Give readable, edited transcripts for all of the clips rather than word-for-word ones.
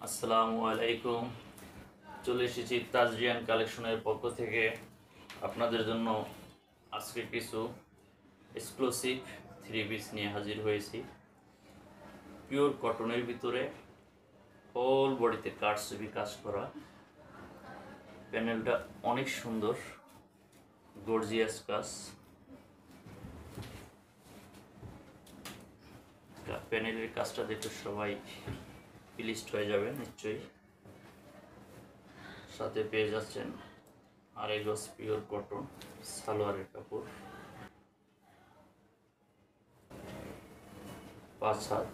আসসালামু আলাইকুম। চলে এসেছি তাজরিয়ান কালেকশনের পক্ষ থেকে আপনাদের জন্য আজকে কিছু এক্সক্লুসিভ থ্রি পিস নিয়ে হাজির হয়েছি। পিওর কটনের ভিতরে হোল বডিতে কাটছবি কাজ করা। প্যানেলটা অনেক সুন্দর, গর্জিয়াস কাজ। প্যানেলের কাজটা দেখে সবাই প্লিজড হয়ে যাবে নিশ্চয়ই। সাথে পেয়ে যাচ্ছেন আড়াই গজ পিওর কটন সালোয়ারের কাপড়, 5 হাত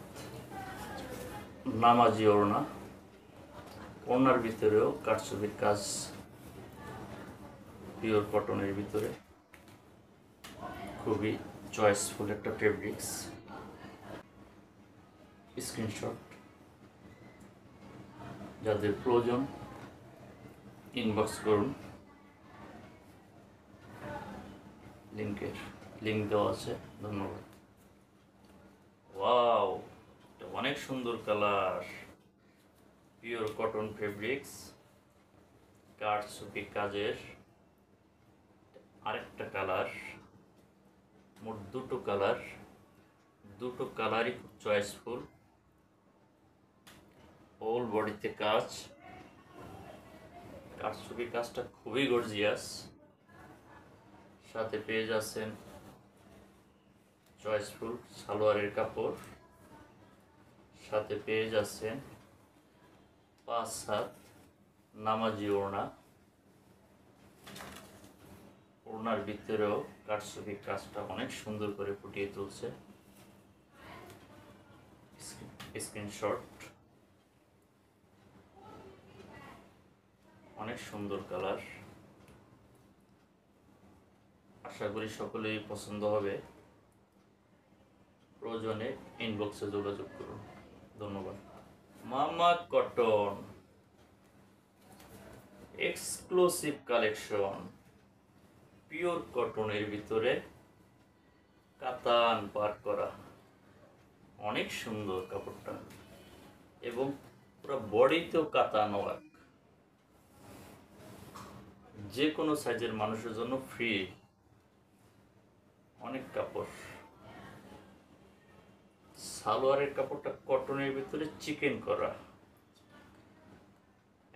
নামাজি ওড়না। ওড়নার ভিতরেও কাটছবির কাজ, পিওর কটনের ভিতরে খুবই চয়েসফুল একটা ফেব্রিক্স। স্ক্রিনশট যাদের প্রয়োজন ইনবক্স করুন, লিঙ্ক দেওয়া আছে। ধন্যবাদ। ওয়াও, এটা অনেক সুন্দর কালার, পিওর কটন ফেব্রিক্স, কাটছবি কাজের আরেকটা কালার। মোট দুটো কালারই খুব চয়েসফুল। হোল বডিতে কাটছবি কাজটা খুবই গর্জিয়াস। সাথে পেয়ে যাচ্ছেন চয়েসফুল সালোয়ারের কাপড়, সাথে পেয়ে যাচ্ছেন 5 হাত নামাজি ওড়না। ওড়নার ভিতরেও কাটছবি কাজটা অনেক সুন্দর করে ফুটিয়ে তুলছে। স্ক্রিনশট, অনেক সুন্দর কালার। আশা করি সকলেই পছন্দ হবে। প্রয়োজনে ইনবক্সে যোগাযোগ করুন। ধন্যবাদ। মামা কটন এক্সক্লুসিভ কালেকশন, পিওর কটনের ভিতরে কাতান পার করা, অনেক সুন্দর কাপড়টা এবং পুরো বডিতেও কাতান ওয়ার্ক। যে কোনো সাইজের মানুষের জন্য ফ্রি। অনেক কাপড়। সালোয়ারের কাপড়টা কটনের ভিতরে চিকেন করা,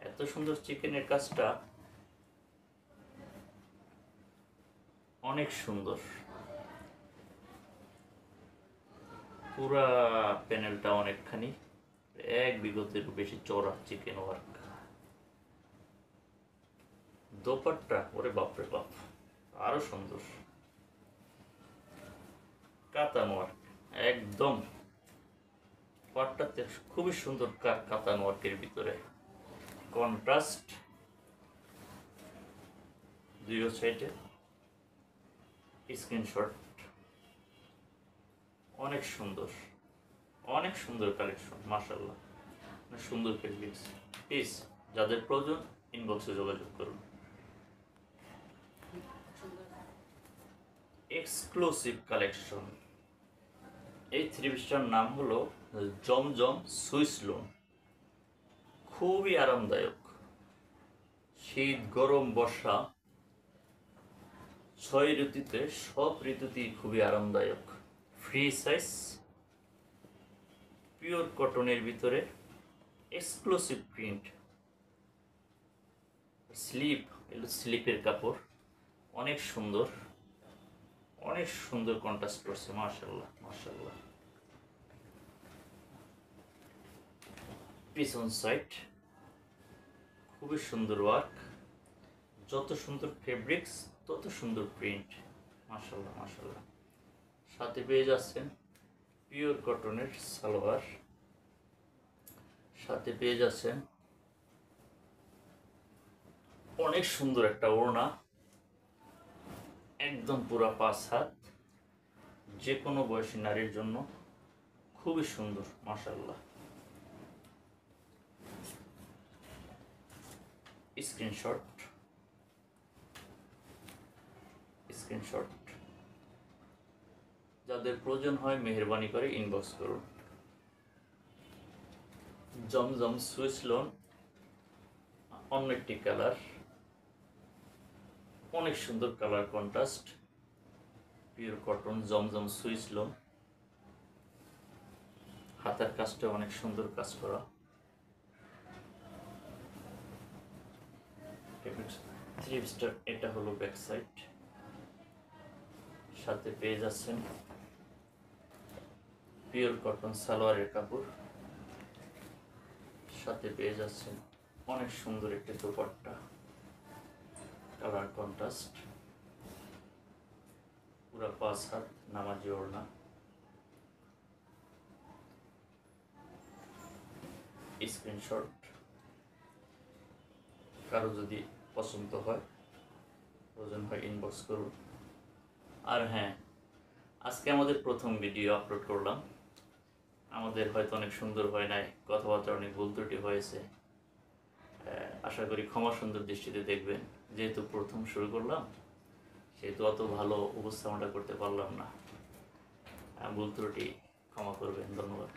এত সুন্দর চিকেনের কাজটা অনেক সুন্দর। পুরা প্যানেলটা অনেকখানি, 1 বিঘতের বেশি চওড়া চিকেন ওয়ার্ক। দোপাট্টা ওরে বাপরে বাপ, আরো সুন্দর কাতান ওয়ার্ক। একদম পাটটাতে খুবই সুন্দর কাতান ওয়ার্কের ভিতরে কন্ট্রাস্ট দুই সাইডে। স্ক্রিনশট, অনেক সুন্দর কালেকশন, মাশাআল্লাহ, সুন্দর ফেব্রিক্স। প্লিজ যাদের প্রয়োজন ইনবক্সে যোগাযোগ করুন। Exclusive collection. এই থ্রি পিসটার নাম হলো জমজম সুইস লোন। খুবই আরামদায়ক। শীত, গরম, বর্ষা 6 ঋতুতে, সব ঋতুতেই খুবই আরামদায়ক। ফ্রি সাইজ, পিওর কটনের ভিতরে এক্সক্লুসিভ প্রিন্ট। স্লিপের কাপড় অনেক সুন্দর কন্ট্রাস্ট করছে। মাশাআল্লাহ। পিছন সাইড খুবই সুন্দর ওয়ার্ক। যত সুন্দর ফেব্রিক্স তত সুন্দর প্রিন্ট। মাশাআল্লাহ। সাথে পেয়ে যাচ্ছেন পিওর কটনের সালোয়ার, সাথে পেয়ে যাচ্ছেন অনেক সুন্দর একটা ওড়না, একদম পুরা 5 হাত। যে কোনো বয়সী নারীর জন্য খুবই সুন্দর। মাশাআল্লাহ। স্ক্রিনশট যাদের প্রয়োজন হয় মেহেরবানি করে ইনবক্স করুন। জমজম সুইস লোন, অন্য একটি কালার, অনেক সুন্দর কালার কন্ট্রাস্ট, পিওর কটন জমজম সুইস লোন। হাতের কাজটা অনেক সুন্দর কাজ করা। থ্রি স্টার, এটা হলো ব্যাক সাইড। সাথে পেয়ে যাচ্ছেন পিওর কটন সালোয়ারের কাপড়, সাথে পেয়ে যাচ্ছেন অনেক সুন্দর একটি দোপাট্টা, কালার কন্ট্রাস্ট, পুরা 5 হাত নামাজি ওড়না। স্ক্রিনশট, কারো যদি পছন্দ হয়, প্রয়োজন হয় ইনবক্স করুন। আর হ্যাঁ, আজকে আমাদের প্রথম ভিডিও আপলোড করলাম। আমাদের হয়তো অনেক সুন্দর হয় নাই, কথাবার্তা অনেক ভুল ত্রুটি হয়েছে। আশা করি ক্ষমা সুন্দর দৃষ্টিতে দেখবেন। যেহেতু প্রথম শুরু করলাম, সেহেতু অত ভালো উপস্থাপনটা করতে পারলাম না। ভুল ত্রুটি ক্ষমা করবেন। ধন্যবাদ।